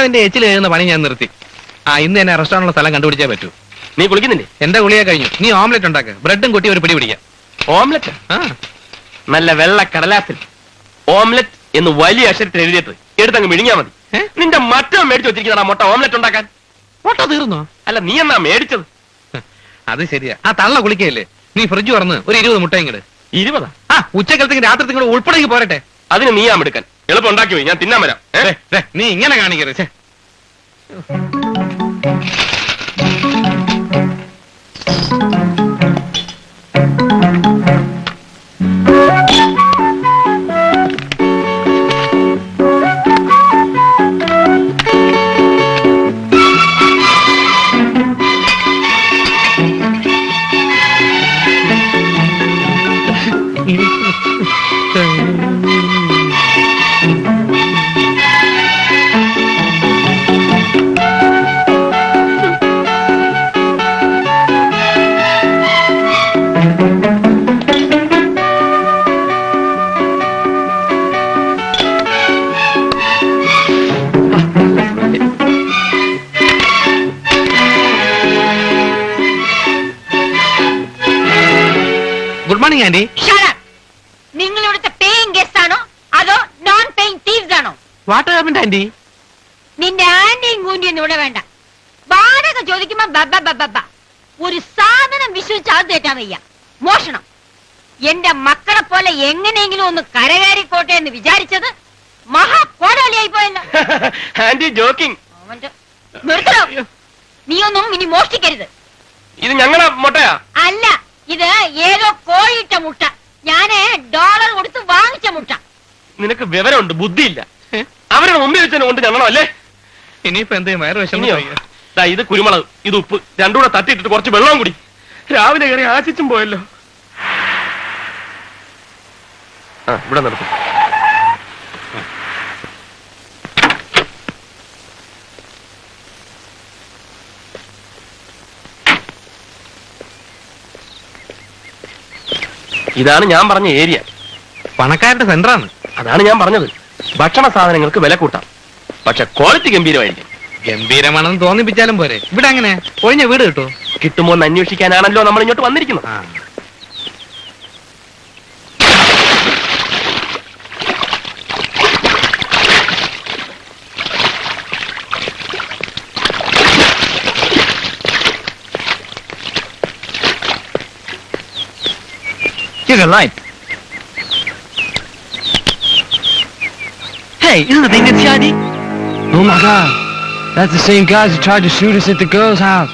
എന്റെ എച്ചിൽ കഴിയുന്ന പണി ഞാൻ നിർത്തി. ഇന്ന് തന്നെ റെസ്റ്റോറന്റിലുള്ള സ്ഥലം കണ്ടുപിടിച്ചേ പറ്റൂ. നീ കുളിക്കുന്നില്ലേ? എന്റെ കുളിയെ കഴിഞ്ഞു. നീ ഓംലെറ്റ് ഉണ്ടാക്ക. ബ്രെഡും കൊട്ടി ഒരു പിടി പിടിക്കാം. ഓംലെറ്റ്? നല്ല വെള്ള കടലാസിൽ ഓംലെറ്റ് എന്ന് വലിയ അക്ഷരത്തിൽ എഴുതിയിട്ട് എടുത്തങ്ങ് മിഴിഞ്ഞാ മതി. നിന്റെ മറ്റോ മേടിച്ചു വെച്ചിരിക്കുന്ന മുട്ട ഓംലെറ്റ് ഉണ്ടാക്കാൻ. മുട്ട തീർന്നോ? അല്ല, നീ എന്നാ മേടിച്ചത്? അത് ശരിയാ. തള്ള കുളിക്കല്ലേ. നീ ഫ്രിഡ്ജ് തുറന്ന് ഒരു 20 മുട്ട ഇങ്ങട്. 20? ഉച്ചക്കാലത്തേക്ക് രാത്രി ഉൾപ്പെടെ പോരട്ടെ. അതിന് നീയാ എടുക്കാൻ. എളുപ്പം ഉണ്ടാക്കി പോയി, ഞാൻ തിന്നാൻ വരാം. നീ ഇങ്ങനെ കാണിക്കരുത്. Good morning aunty. നിങ്ങൾ ഇവിടുത്തെ പേയിങ് ഗസ്റ്റ് ആണോ അതോ നോൺ പേയിങ് തീവ്സ് ആണോ? What happened aunty? നിന്റെ ആന്റിയും കൂന്റിയും ഇവിടെ വേണ്ട. വാടക ചോദിക്കുമ്പോ ബബ്ബ ഒരു സാധനം വിശ്വസിച്ച് അത് തെറ്റാൻ വയ്യ. മോഷണം. എന്റെ മക്കളെ പോലെ എങ്ങനെയെങ്കിലും ഒന്ന് കരകയറിക്കോട്ടെ എന്ന് വിചാരിച്ചത് മഹാപോരാളിയായി പോയല്ലോ. Aunty joking. നിർത്തണോ? നീയൊന്നും ഇനി മോഷ്ടിക്കരുത്. ഇത് ഞങ്ങളെ മുട്ടയാ? അല്ല, ഇത് ഏതോ കോഴിയിട്ട മുട്ട. ഞാന് $1 കൊടുത്ത് വാങ്ങിച്ച മുട്ട. നിനക്ക് വിവരമുണ്ട്, ബുദ്ധിയില്ല. അവരുടെ മുമ്പിൽ വെച്ചതിനെ കൊണ്ട് ഞങ്ങളോ അല്ലേ? ഇനിയിപ്പോ എന്തേ വയറ് വിഷമോ? ഇത് കുരുമുളക്, ഇത് ഉപ്പ്, രണ്ടും കൂടെ തട്ടിയിട്ടിട്ട് കുറച്ച് വെള്ളവും കൂടി. രാവിലെ കയറി ആശിച്ചും പോയല്ലോ. ഇവിടെ നിർത്തും. ഇതാണ് ഞാൻ പറഞ്ഞ ഏരിയ. പണക്കാരുടെ സെന്ററാണ്. അതാണ് ഞാൻ പറഞ്ഞത്. ഭക്ഷണ സാധനങ്ങൾക്ക് വില കൂട്ടാം, പക്ഷെ ക്വാളിറ്റി ഗംഭീരമായിരിക്കും. ഗംഭീരമാണെന്ന് തോന്നിപ്പിച്ചാലും പോരെ. ഇവിടെ അങ്ങനെ ഒഴിഞ്ഞ വീട് കിട്ടുമോ? കിട്ടുമോ എന്ന് അന്വേഷിക്കാനാണല്ലോ നമ്മൾ ഇങ്ങോട്ട് വന്നിരിക്കുന്നത്. Here's a light. Hey, isn't the thing at CID? Oh my God, that's the same guys who tried to shoot us at the girl's house.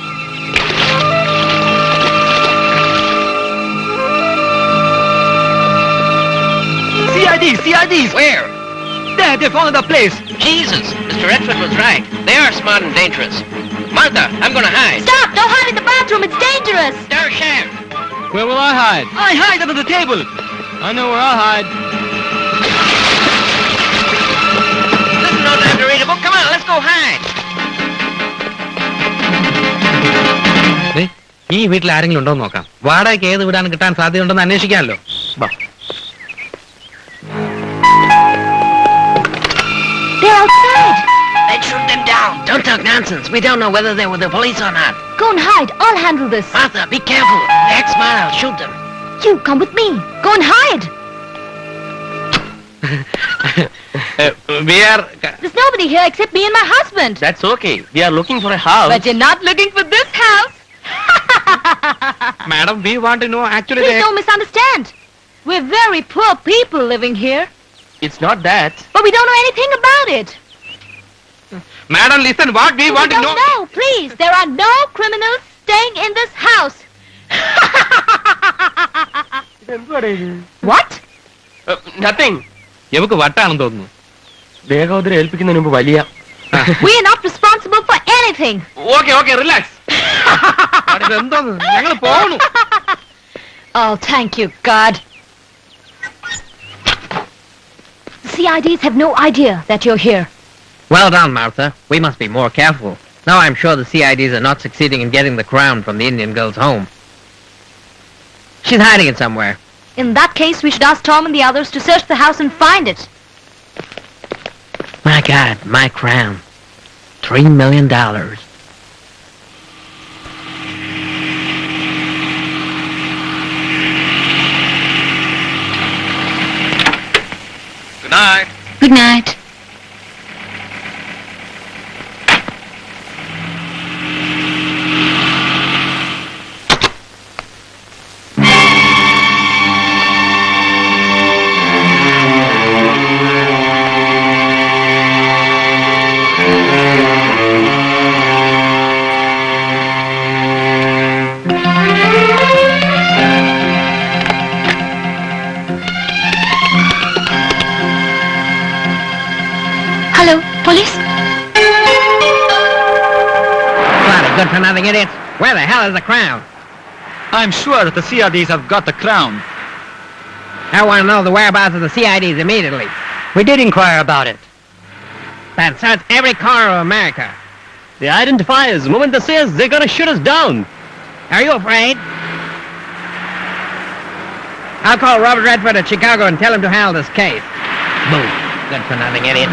CIDs! Where? There, they found the place. Jesus, Mr. Redford was right. They are smart and dangerous. Martha, I'm gonna hide. Stop! Don't hide in the bathroom. It's dangerous. Darshan! Where will I hide? I hide under the table. I know where I'll hide. This is no time to read a book. Come on, let's go hide. ഈ വീട്ടിൽ ആരെങ്കിലും ഉണ്ടോ നോക്കാം. വാടകയ്ക്ക് ഏത് വീടാണ് കിട്ടാൻ സാധ്യതയുണ്ടെന്ന് അന്വേഷിക്കാമല്ലോ. They're outside. Let's shoot them down. Don't talk nonsense. We don't know whether they're with the police or not. Go and hide. I'll handle this. Martha, be careful. They act smart. I'll shoot them. You come with me. Go and hide. There's nobody here except me and my husband. That's okay. We are looking for a house. But you're not looking for this house. Madam, we want to know actually. Please don't misunderstand. We're very poor people living here. It's not that. But we don't know anything about it. Madam, listen. What we want to know. No, please. There are no criminals staying in this house. What? Nothing. ഇവക്ക് വട്ടാണെന്ന് തോന്നുന്നു. ദേഹോദരം ഏൽപ്പിക്കുന്നതിന് മുമ്പ് വലിയ. We are not responsible for anything. Okay, relax. എന്തോന്ന്? ഞങ്ങൾ പോണു. Oh, thank you, God. The CIDs have no idea that you're here. Well done, Martha. We must be more careful. Now I'm sure the CIDs are not succeeding in getting the crown from the Indian girl's home. She's hiding it somewhere. In that case, we should ask Tom and the others to search the house and find it. My God, my crown. $3 million. Good night. Good night. Hello, police? Bloody good-for-nothing idiots. Where the hell is the crown? I'm sure that the CIDs have got the crown. I want to know the whereabouts of the CIDs immediately. We did inquire about it. That search every corner of America. They identify us. The moment they see us, they're gonna shoot us down. Are you afraid? I'll call Robert Redford at Chicago and tell him to handle this case. Boom. Good-for-nothing idiot.